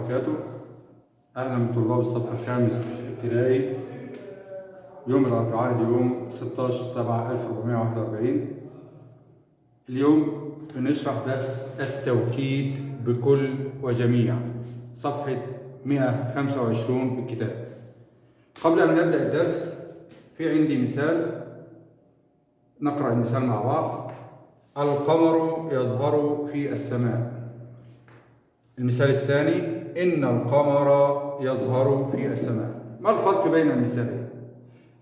وبركاته. أهلا بطلاب الصف الخامس ابتدائي. يوم الأربعاء اليوم 16/7/1441. اليوم بنشرح درس التوكيد بكل وجميع، صفحة 125 بالكتاب. قبل أن نبدأ الدرس في عندي مثال، نقرأ المثال مع بعض. القمر يظهر في السماء. المثال الثاني: إن القمر يظهر في السماء. ما الفرق بين المثالين؟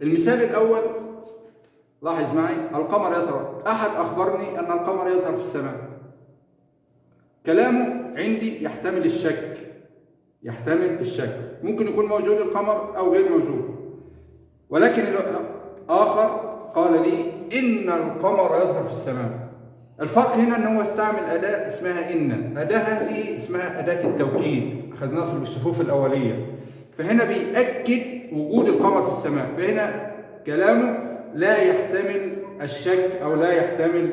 المثال الأول، لاحظ معي، القمر يظهر. أحد أخبرني أن القمر يظهر في السماء. كلامه عندي يحتمل الشك، ممكن يكون موجود القمر أو غير موجود. ولكن الآخر قال لي إن القمر يظهر في السماء. الفرق هنا أنه استعمل أداة اسمها إن. الأداة هذه اسمها أداة التوكيد، أخذناها في الصفوف الأولية. فهنا بيأكد وجود القمر في السماء. فهنا كلامه لا يحتمل الشك أو لا يحتمل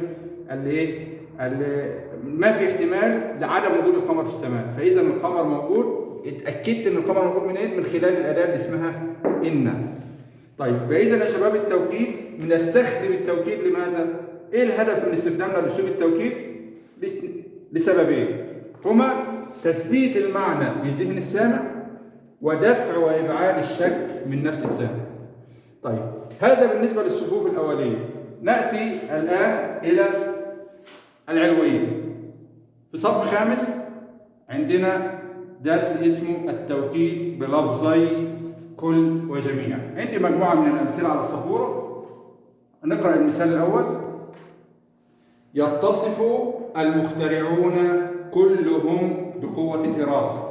ما في احتمال لعدم وجود القمر في السماء. فإذا القمر موجود. اتأكدت أن القمر موجود من خلال الأداة اللي اسمها إن. طيب، فإذا يا شباب التوكيد بنستخدم التوكيد لماذا؟ إيه الهدف من استخدامنا لأسلوب التوكيد؟ لسببين هما: تثبيت المعنى في ذهن السامع، ودفع وإبعاد الشك من نفس السامع. طيب، هذا بالنسبة للصفوف الأولية. نأتي الآن إلى العلوية. في صف خامس عندنا درس اسمه التوكيد بلفظي كل وجميع. عندي مجموعة من الأمثلة على السبورة. نقرأ المثال الأول: يتصف المخترعون كلهم بقوة الإرادة.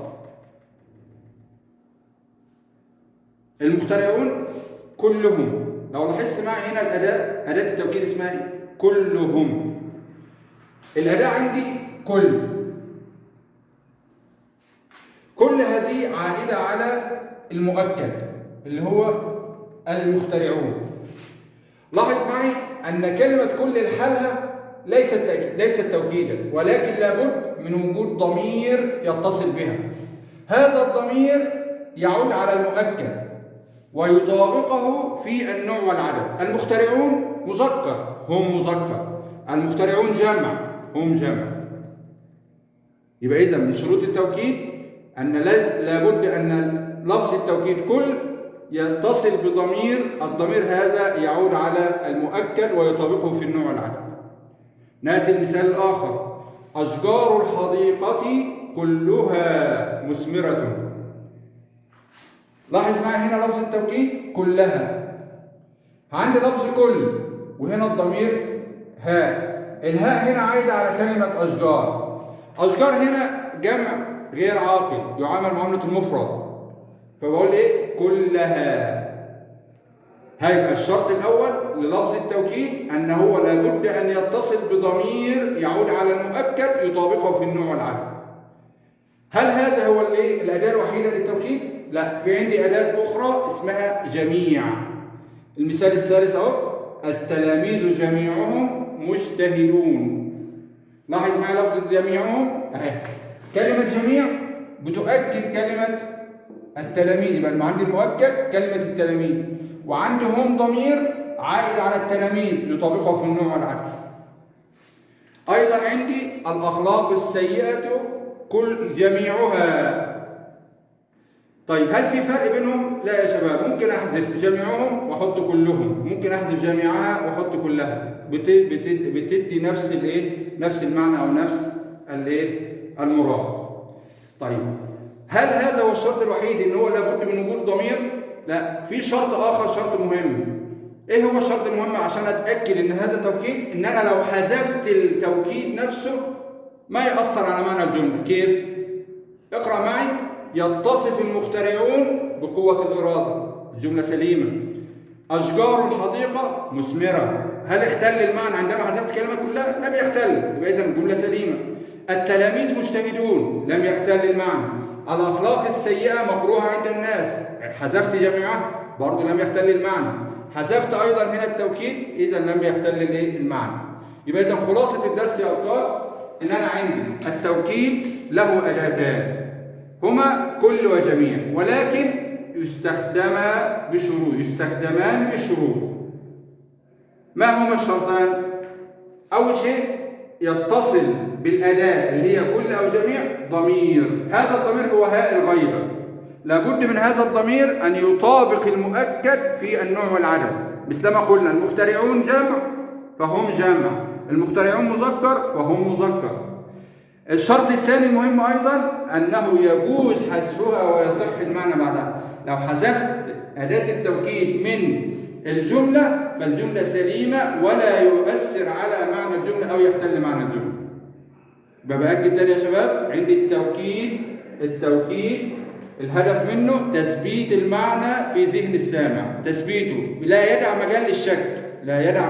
المخترعون كلهم، لو لاحظت معي هنا أداة التوكيد اسمها إيه؟ كلهم. الأداة عندي كل هذه عائدة على المؤكد اللي هو المخترعون. لاحظ معي أن كلمة كل لحالها ليست توكيدا، ولكن لابد من وجود ضمير يتصل بها. هذا الضمير يعود على المؤكد ويطابقه في النوع والعدد. المخترعون مذكر، هم مذكر. المخترعون جمع، هم جمع. يبقى إذا من شروط التوكيد أن لابد أن لفظ التوكيد كل يتصل بضمير، الضمير هذا يعود على المؤكد ويطابقه في النوع والعدد. نأتي المثال الآخر: أشجار الحديقة كلها مثمرة. لاحظ معي هنا لفظ التوكيد كلها. عندي لفظ كل، وهنا الضمير هاء. الهاء هنا عايدة على كلمة أشجار. أشجار هنا جمع غير عاقل، يعامل معاملة المفرد. فبقول إيه؟ كلها. هيبقى الشرط الأول للفظ التوكيد أن هو لابد أن يتصل بضمير يعود على المؤكد يطابقه في النوع والعدد. هل هذا هو الأداة الوحيدة للتوكيد؟ لا، في عندي أداة أخرى اسمها جميع. المثال الثالث أهو: التلاميذ جميعهم مجتهدون. لاحظ معي لفظ جميعهم أهي. كلمة جميع بتؤكد كلمة التلاميذ، يبقى عندي المؤكد كلمة التلاميذ، وعندهم ضمير عائد على التلاميذ يطابقه في النوع والعدد. أيضا عندي الأخلاق السيئة جميعها. طيب، هل في فرق بينهم؟ لا يا شباب. ممكن أحذف جميعهم وأحط كلهم، ممكن أحذف جميعها وأحط كلها. بتدي نفس المعنى أو نفس المراد. طيب، هل هذا هو الشرط الوحيد ان هو لابد من وجود ضمير؟ لا، في شرط اخر، شرط مهم. ايه هو الشرط المهم عشان اتاكد ان هذا توكيد؟ ان انا لو حذفت التوكيد نفسه ما ياثر على معنى الجمله. كيف؟ اقرا معي: يتصف المخترعون بقوه الاراده. الجمله سليمه. اشجار الحديقه مثمره. هل اختل المعنى عندما حذفت كلمه كلها؟ لم يختل، يبقى اذا الجمله سليمه. التلاميذ مجتهدون، لم يختل المعنى. الأخلاق السيئة مكروهة عند الناس، حذفت جميعها، برضه لم يختل المعنى. حذفت أيضا هنا التوكيد، إذا لم يختل المعنى. يبقى إذا خلاصة الدرس يا أبطال إن أنا عندي التوكيد له أداتان: هما كل وجميع، ولكن يستخدمان بشروط. ما هما الشرطان؟ أول شيء يتصل بالأداة اللي هي كل أو جميع ضمير، هذا الضمير هو هاء الغيبة، لابد من هذا الضمير أن يطابق المؤكد في النوع والعدد، مثلما قلنا المخترعون جمع فهم جمع، المخترعون مذكر فهم مذكر. الشرط الثاني المهم أيضا أنه يجوز حذفها ويصح المعنى بعدها. لو حذفت أداة التوكيد من الجملة فالجملة سليمة ولا يؤثر على معنى الجملة أو يختل معنى الجملة. بأكد تاني يا شباب، عند التوكيد الهدف منه تثبيت المعنى في ذهن السامع، تثبيته لا يدع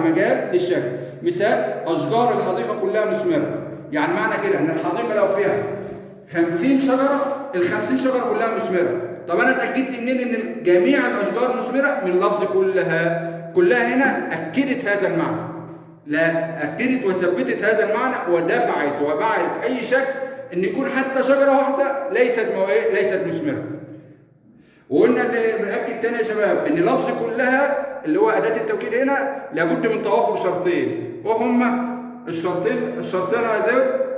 مجال للشك. مثال: أشجار الحديقة كلها مثمرة، يعني معنى كده أن الحديقة لو فيها 50 شجرة، ال50 شجرة كلها مثمرة. طب أنا اتأكدت منين إن جميع الأشجار مثمرة؟ من لفظ كلها هنا أكدت هذا المعنى، لا أكدت وثبتت هذا المعنى ودفعت وبعدت أي شك إن يكون حتى شجرة واحدة ليست مثمرة. وقلنا اللي بنأكد تاني يا شباب إن لفظ كلها اللي هو أداة التوكيد هنا لابد من توافر شرطين، وهما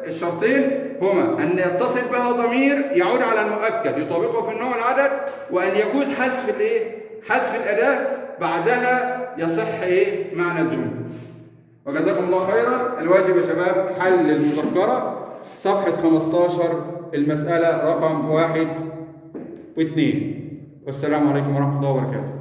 الشرطين هما أن يتصل بها ضمير يعود على المؤكد يطابقه في النوع والعدد، وأن يجوز حذف الأداة بعدها يصح معنى الجملة. وجزاكم الله خيرا. الواجب يا شباب حل المذكرة صفحة 15 المسألة رقم 1 و2. والسلام عليكم ورحمة الله وبركاته.